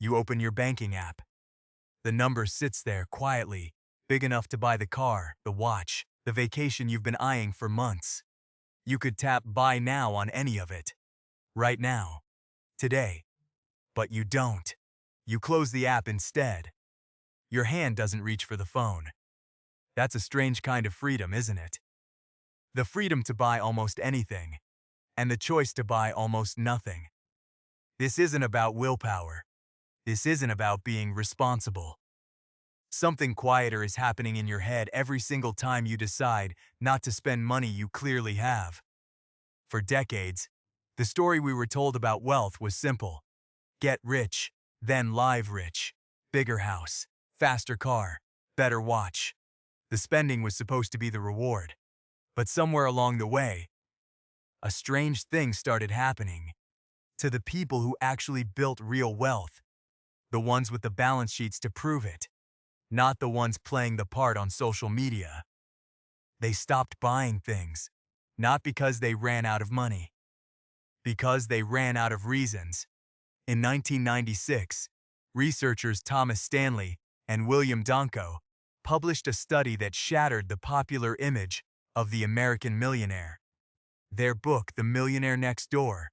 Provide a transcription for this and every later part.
You open your banking app. The number sits there quietly, big enough to buy the car, the watch, the vacation you've been eyeing for months. You could tap buy now on any of it. Right now. Today. But you don't. You close the app instead. Your hand doesn't reach for the phone. That's a strange kind of freedom, isn't it? The freedom to buy almost anything, and the choice to buy almost nothing. This isn't about willpower. This isn't about being responsible. Something quieter is happening in your head every single time you decide not to spend money you clearly have. For decades, the story we were told about wealth was simple. Get rich, then live rich. Bigger house, faster car, better watch. The spending was supposed to be the reward. But somewhere along the way, a strange thing started happening. To the people who actually built real wealth, the ones with the balance sheets to prove it, not the ones playing the part on social media. They stopped buying things, not because they ran out of money, because they ran out of reasons. In 1996, researchers Thomas Stanley and William Danko published a study that shattered the popular image of the American millionaire. Their book, The Millionaire Next Door,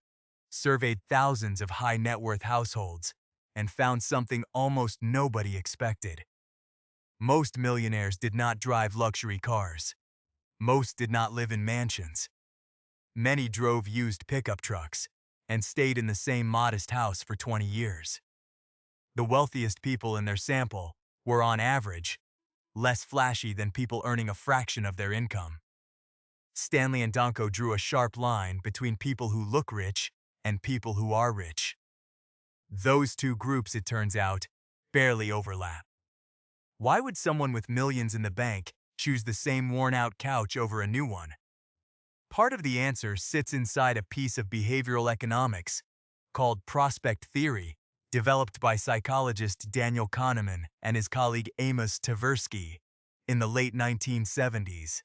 surveyed thousands of high-net-worth households and found something almost nobody expected. Most millionaires did not drive luxury cars. Most did not live in mansions. Many drove used pickup trucks and stayed in the same modest house for 20 years. The wealthiest people in their sample were, on average, less flashy than people earning a fraction of their income. Stanley and Danko drew a sharp line between people who look rich and people who are rich. Those two groups, it turns out, barely overlap. Why would someone with millions in the bank choose the same worn-out couch over a new one? Part of the answer sits inside a piece of behavioral economics called prospect theory, developed by psychologist Daniel Kahneman and his colleague Amos Tversky in the late 1970s.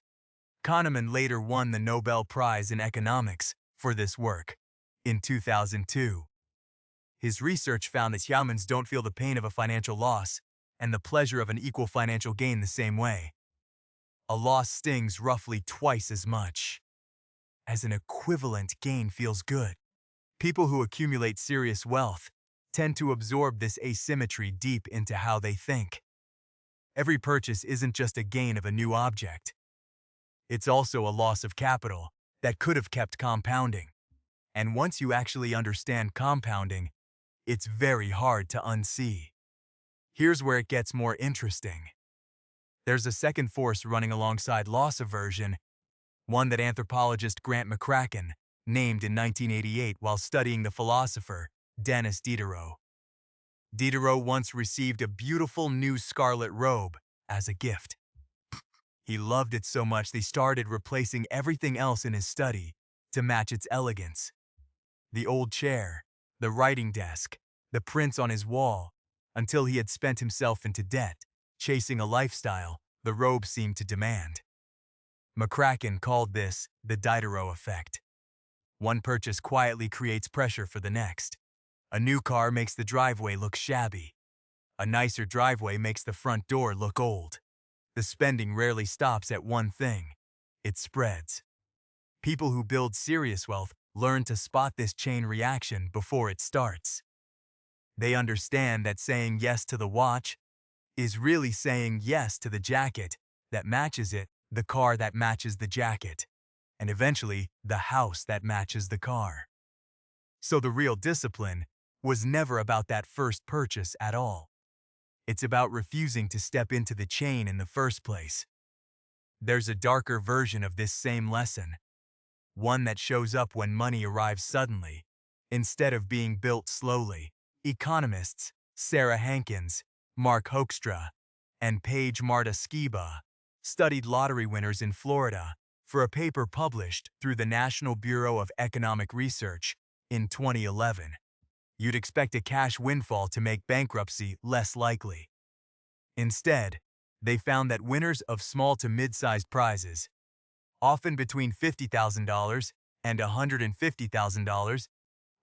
Kahneman later won the Nobel Prize in economics for this work in 2002. His research found that humans don't feel the pain of a financial loss and the pleasure of an equal financial gain the same way. A loss stings roughly twice as much as an equivalent gain feels good. People who accumulate serious wealth tend to absorb this asymmetry deep into how they think. Every purchase isn't just a gain of a new object. It's also a loss of capital that could have kept compounding. And once you actually understand compounding, it's very hard to unsee. Here's where it gets more interesting. There's a second force running alongside loss aversion, one that anthropologist Grant McCracken named in 1988 while studying the philosopher Denis Diderot. Diderot once received a beautiful new scarlet robe as a gift. He loved it so much they started replacing everything else in his study to match its elegance. The old chair, the writing desk, the prints on his wall, until he had spent himself into debt, chasing a lifestyle the robe seemed to demand. McCracken called this the Diderot Effect. One purchase quietly creates pressure for the next. A new car makes the driveway look shabby. A nicer driveway makes the front door look old. The spending rarely stops at one thing. It spreads. People who build serious wealth learn to spot this chain reaction before it starts. They understand that saying yes to the watch is really saying yes to the jacket that matches it, the car that matches the jacket, and eventually the house that matches the car. So the real discipline was never about that first purchase at all. It's about refusing to step into the chain in the first place. There's a darker version of this same lesson, one that shows up when money arrives suddenly, instead of being built slowly. Economists Sarah Hankins, Mark Hoekstra, and Paige Marta Skiba studied lottery winners in Florida for a paper published through the National Bureau of Economic Research in 2011. You'd expect a cash windfall to make bankruptcy less likely. Instead, they found that winners of small to mid-sized prizes, often between $50,000 and $150,000,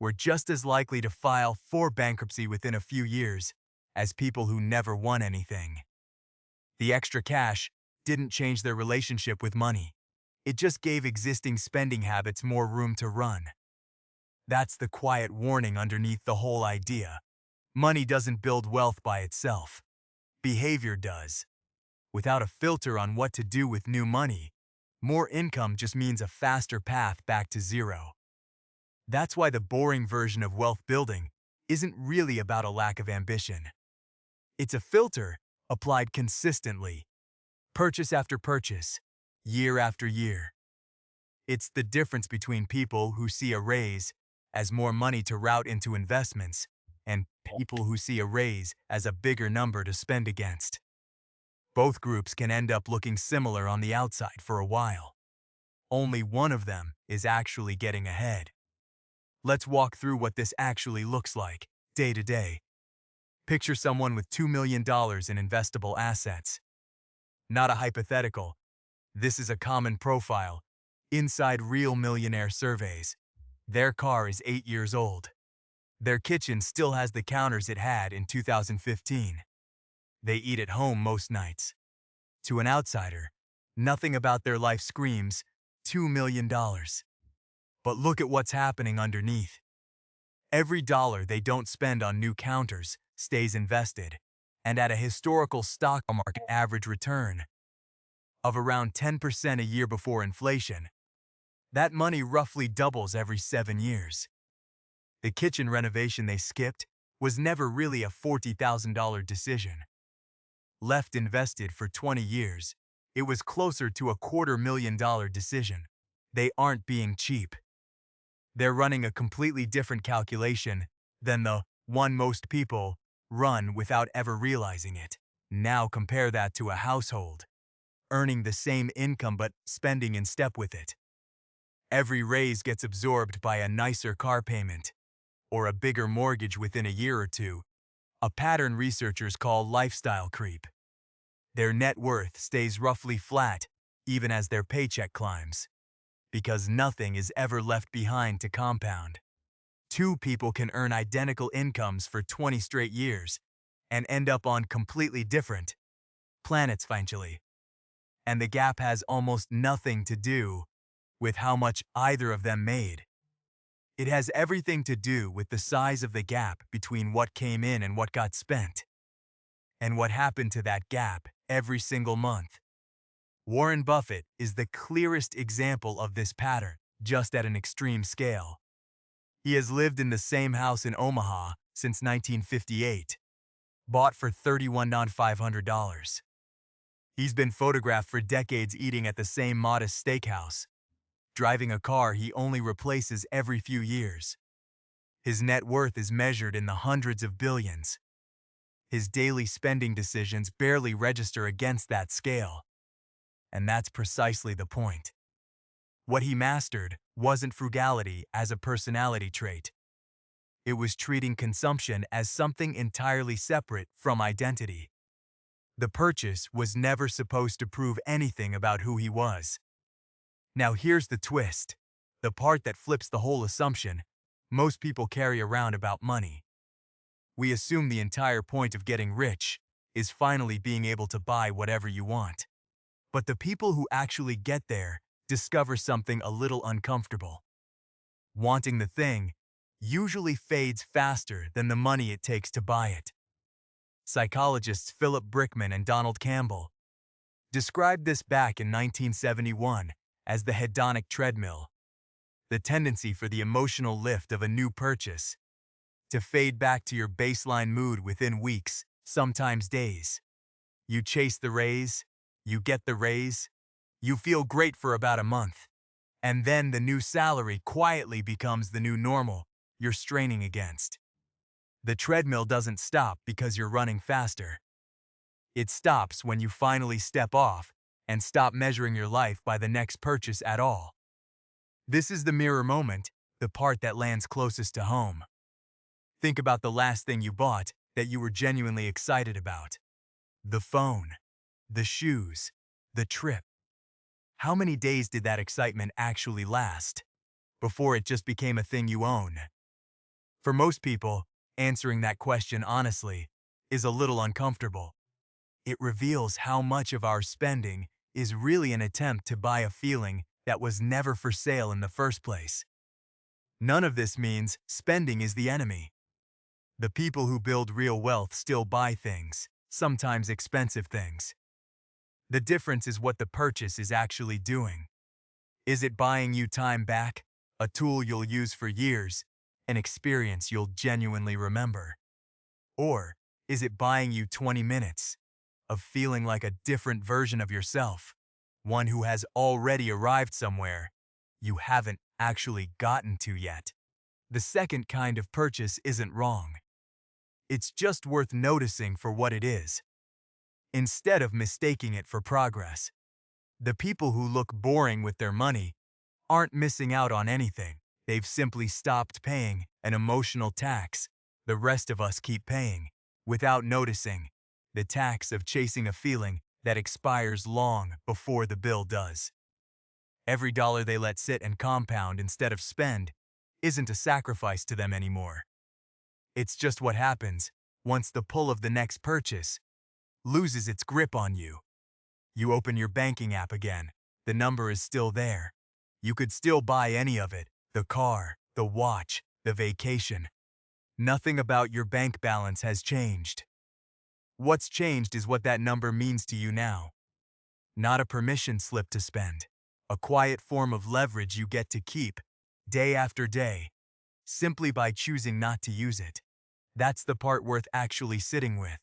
were just as likely to file for bankruptcy within a few years as people who never won anything. The extra cash didn't change their relationship with money. It just gave existing spending habits more room to run. That's the quiet warning underneath the whole idea. Money doesn't build wealth by itself. Behavior does. Without a filter on what to do with new money, more income just means a faster path back to zero. That's why the boring version of wealth building isn't really about a lack of ambition. It's a filter applied consistently, purchase after purchase, year after year. It's the difference between people who see a raise as more money to route into investments and people who see a raise as a bigger number to spend against. Both groups can end up looking similar on the outside for a while. Only one of them is actually getting ahead. Let's walk through what this actually looks like, day to day. Picture someone with $2 million in investable assets. Not a hypothetical. This is a common profile inside real millionaire surveys. Their car is 8 years old. Their kitchen still has the counters it had in 2015. They eat at home most nights. To an outsider, nothing about their life screams $2 million. But look at what's happening underneath. Every dollar they don't spend on new counters stays invested, and at a historical stock market average return of around 10% a year before inflation. That money roughly doubles every 7 years. The kitchen renovation they skipped was never really a $40,000 decision. Left invested for 20 years, it was closer to a $250,000 decision. They aren't being cheap. They're running a completely different calculation than the one most people run without ever realizing it. Now compare that to a household, earning the same income but spending in step with it. Every raise gets absorbed by a nicer car payment or a bigger mortgage within a year or two, a pattern researchers call lifestyle creep. Their net worth stays roughly flat even as their paycheck climbs, because nothing is ever left behind to compound. Two people can earn identical incomes for 20 straight years and end up on completely different planets financially. And the gap has almost nothing to do with how much either of them made. It has everything to do with the size of the gap between what came in and what got spent, and what happened to that gap every single month. Warren Buffett is the clearest example of this pattern, just at an extreme scale. He has lived in the same house in Omaha since 1958, bought for $31,500. He's been photographed for decades eating at the same modest steakhouse, driving a car he only replaces every few years. His net worth is measured in the hundreds of billions. His daily spending decisions barely register against that scale. And that's precisely the point. What he mastered wasn't frugality as a personality trait. It was treating consumption as something entirely separate from identity. The purchase was never supposed to prove anything about who he was. Now here's the twist, the part that flips the whole assumption most people carry around about money. We assume the entire point of getting rich is finally being able to buy whatever you want. But the people who actually get there discover something a little uncomfortable. Wanting the thing usually fades faster than the money it takes to buy it. Psychologists Philip Brickman and Donald Campbell described this back in 1971 as the hedonic treadmill, the tendency for the emotional lift of a new purchase to fade back to your baseline mood within weeks, sometimes days. You chase the raise, you get the raise, you feel great for about a month, and then the new salary quietly becomes the new normal you're straining against. The treadmill doesn't stop because you're running faster. It stops when you finally step off and stop measuring your life by the next purchase at all. This is the mirror moment, the part that lands closest to home. Think about the last thing you bought that you were genuinely excited about. The phone, the shoes, the trip. How many days did that excitement actually last before it just became a thing you own? For most people, answering that question honestly is a little uncomfortable. It reveals how much of our spending is really an attempt to buy a feeling that was never for sale in the first place. None of this means spending is the enemy. The people who build real wealth still buy things, sometimes expensive things. The difference is what the purchase is actually doing. Is it buying you time back, a tool you'll use for years, an experience you'll genuinely remember? Or is it buying you 20 minutes of feeling like a different version of yourself, one who has already arrived somewhere you haven't actually gotten to yet? The second kind of purchase isn't wrong. It's just worth noticing for what it is, instead of mistaking it for progress. The people who look boring with their money aren't missing out on anything. They've simply stopped paying an emotional tax the rest of us keep paying, without noticing, the tax of chasing a feeling that expires long before the bill does. Every dollar they let sit and compound instead of spend isn't a sacrifice to them anymore. It's just what happens once the pull of the next purchase loses its grip on you. You open your banking app again. The number is still there. You could still buy any of it: the car, the watch, the vacation. Nothing about your bank balance has changed. What's changed is what that number means to you now. Not a permission slip to spend. A quiet form of leverage you get to keep, day after day, simply by choosing not to use it. That's the part worth actually sitting with.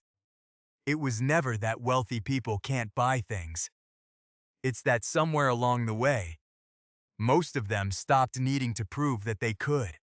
It was never that wealthy people can't buy things. It's that somewhere along the way, most of them stopped needing to prove that they could.